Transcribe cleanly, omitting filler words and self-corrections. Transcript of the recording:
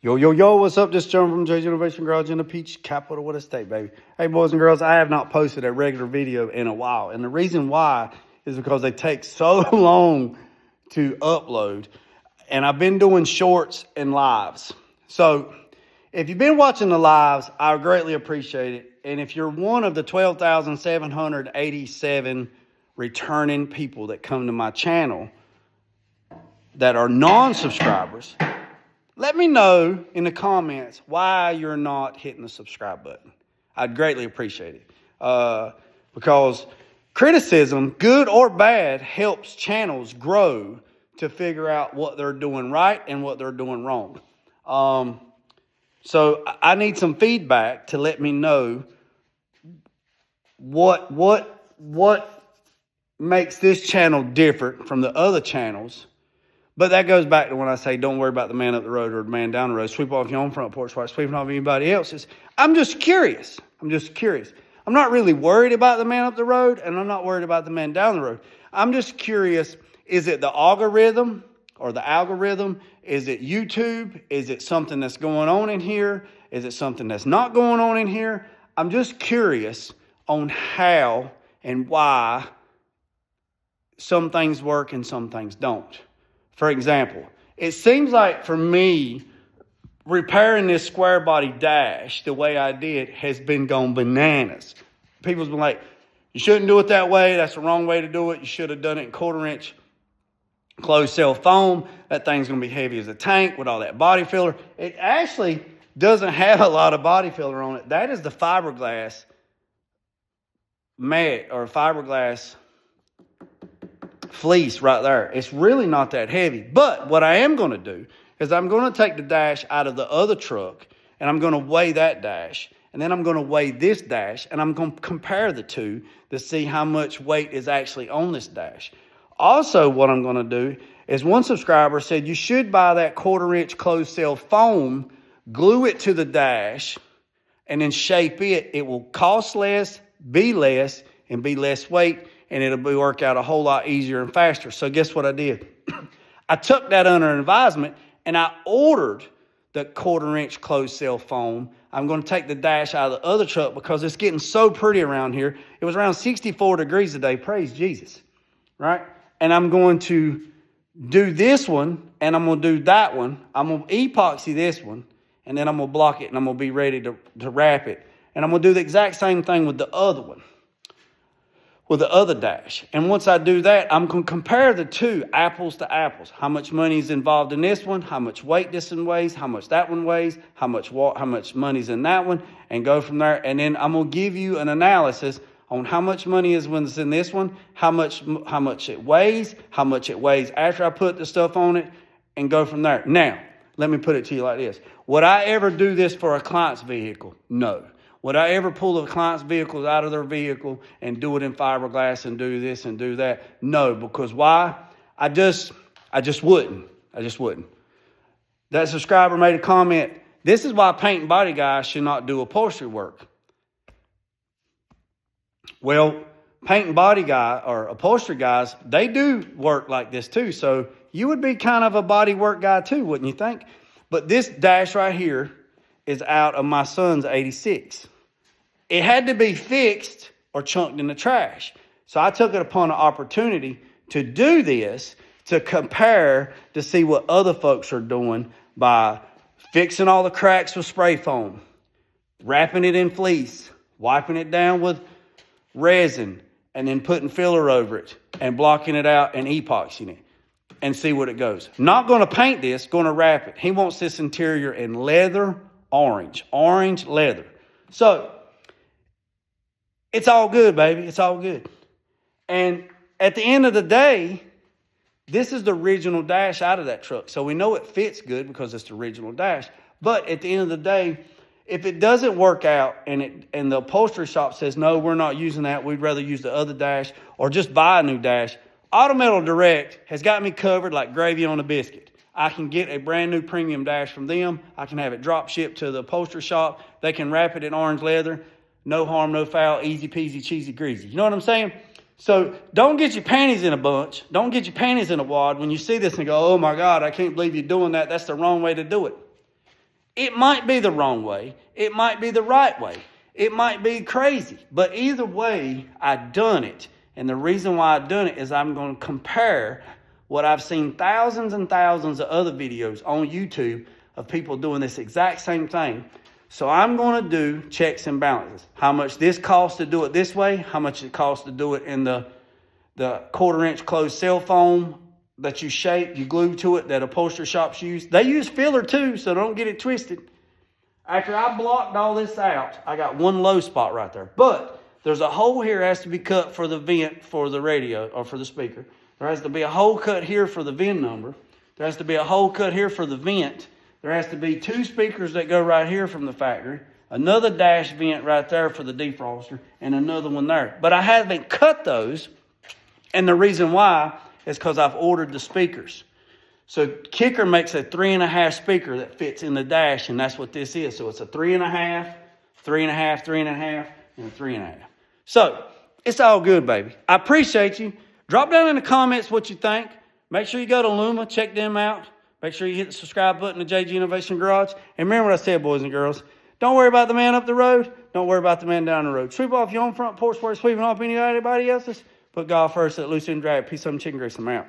Yo, yo, yo, what's up? This is John from Jay's Innovation Garage in the Peach Capital of the state, baby. Hey, boys and girls, I have not posted a regular video in a while. And the reason why is because they take so long to upload. And I've been doing shorts and lives. So if you've been watching the lives, I greatly appreciate it. And if you're one of the 12,787 returning people that come to my channel that are non-subscribers, let me know in the comments why you're not hitting the subscribe button. I'd greatly appreciate it. Because criticism, good or bad, helps channels grow to figure out what they're doing right and what they're doing wrong. So I need some feedback to let me know what makes this channel different from the other channels. But that goes back to when I say, don't worry about the man up the road or the man down the road. Sweep off your own front porch while sweeping off anybody else's. I'm just curious. I'm not really worried about the man up the road, and I'm not worried about the man down the road. I'm just curious, is it the algorithm or the algorithm? Is it YouTube? Is it something that's going on in here? Is it something that's not going on in here? I'm just curious on how and why some things work and some things don't. For example, it seems like for me, repairing this square body dash the way I did has been going bananas. People's been like, you shouldn't do it that way. That's the wrong way to do it. You should have done it in 1/4 inch closed cell foam. That thing's going to be heavy as a tank with all that body filler. It actually doesn't have a lot of body filler on it. That is the fiberglass mat or fiberglass fleece right there. It's really not that heavy. But what I am going to do is I'm going to take the dash out of the other truck and I'm going to weigh that dash. And then I'm going to weigh this dash and I'm going to compare the two to see how much weight is actually on this dash. Also, what I'm going to do is one subscriber said you should buy that 1/4 inch closed cell foam, glue it to the dash, and then shape it. It will cost less, and be less weight. And it'll work out a whole lot easier and faster. So guess what I did? I took that under advisement and I ordered the 1/4 inch closed cell foam. I'm going to take the dash out of the other truck because it's getting so pretty around here. It was around 64 degrees today. Praise Jesus. Right? And I'm going to do this one and I'm going to do that one. I'm going to epoxy this one and then I'm going to block it and I'm going to be ready to wrap it. And I'm going to do the exact same thing with the other one, with the other dash. And once I do that, I'm going to compare the two, apples to apples. How much money is involved in this one, how much weight this one weighs, how much that one weighs, how much money's in that one, and go from there. And then I'm going to give you an analysis on how much money is when it's in this one, how much it weighs after I put the stuff on it, and go from there. Now, let me put it to you like this. Would I ever do this for a client's vehicle? No. Would I ever pull the client's vehicles out of their vehicle and do it in fiberglass and do this and do that? No, because why? I just wouldn't. That subscriber made a comment. This is why paint and body guys should not do upholstery work. Well, paint and body guy or upholstery guys, they do work like this too. So you would be kind of a body work guy too, wouldn't you think? But this dash right here is out of my son's 86. It had to be fixed or chunked in the trash. So I took it upon an opportunity to do this, to compare, to see what other folks are doing by fixing all the cracks with spray foam, wrapping it in fleece, wiping it down with resin, and then putting filler over it and blocking it out and epoxying it and see what it goes. Not going to paint this, going to wrap it. He wants this interior in leather, orange leather. So it's all good, baby. It's all good. And at the end of the day, this is the original dash out of that truck. So we know it fits good because it's the original dash. But at the end of the day, if it doesn't work out and the upholstery shop says, no, we're not using that, we'd rather use the other dash or just buy a new dash, Autometal Direct has got me covered like gravy on a biscuit. I can get a brand new premium dash from them. I can have it drop shipped to the upholstery shop. They can wrap it in orange leather. No harm, no foul, easy peasy, cheesy greasy. You know what I'm saying? So don't get your panties in a bunch. Don't get your panties in a wad when you see this and go, oh my God, I can't believe you're doing that. That's the wrong way to do it. It might be the wrong way. It might be the right way. It might be crazy. But either way, I've done it. And the reason why I've done it is I'm going to compare what I've seen thousands and thousands of other videos on YouTube of people doing this exact same thing. So I'm going to do checks and balances. How much this costs to do it this way, how much it costs to do it in the 1/4-inch closed cell foam that you shape, you glue to it, that upholstery shops use. They use filler too, so don't get it twisted. After I blocked all this out, I got one low spot right there. But there's a hole here that has to be cut for the vent for the radio or for the speaker. There has to be a hole cut here for the VIN number. There has to be a hole cut here for the vent. There has to be 2 speakers that go right here from the factory. Another dash vent right there for the defroster. And another one there. But I haven't cut those. And the reason why is because I've ordered the speakers. So Kicker makes a 3.5 speaker that fits in the dash. And that's what this is. So it's a 3.5, 3.5, 3.5, and a 3.5. So it's all good, baby. I appreciate you. Drop down in the comments what you think. Make sure you go to Luma. Check them out. Make sure you hit the subscribe button to JG Innovation Garage. And remember what I said, boys and girls. Don't worry about the man up the road. Don't worry about the man down the road. Sweep off your own front porch before sweeping off anybody else's. Put God first at loose end drag. Peace, some chicken grease. I'm out.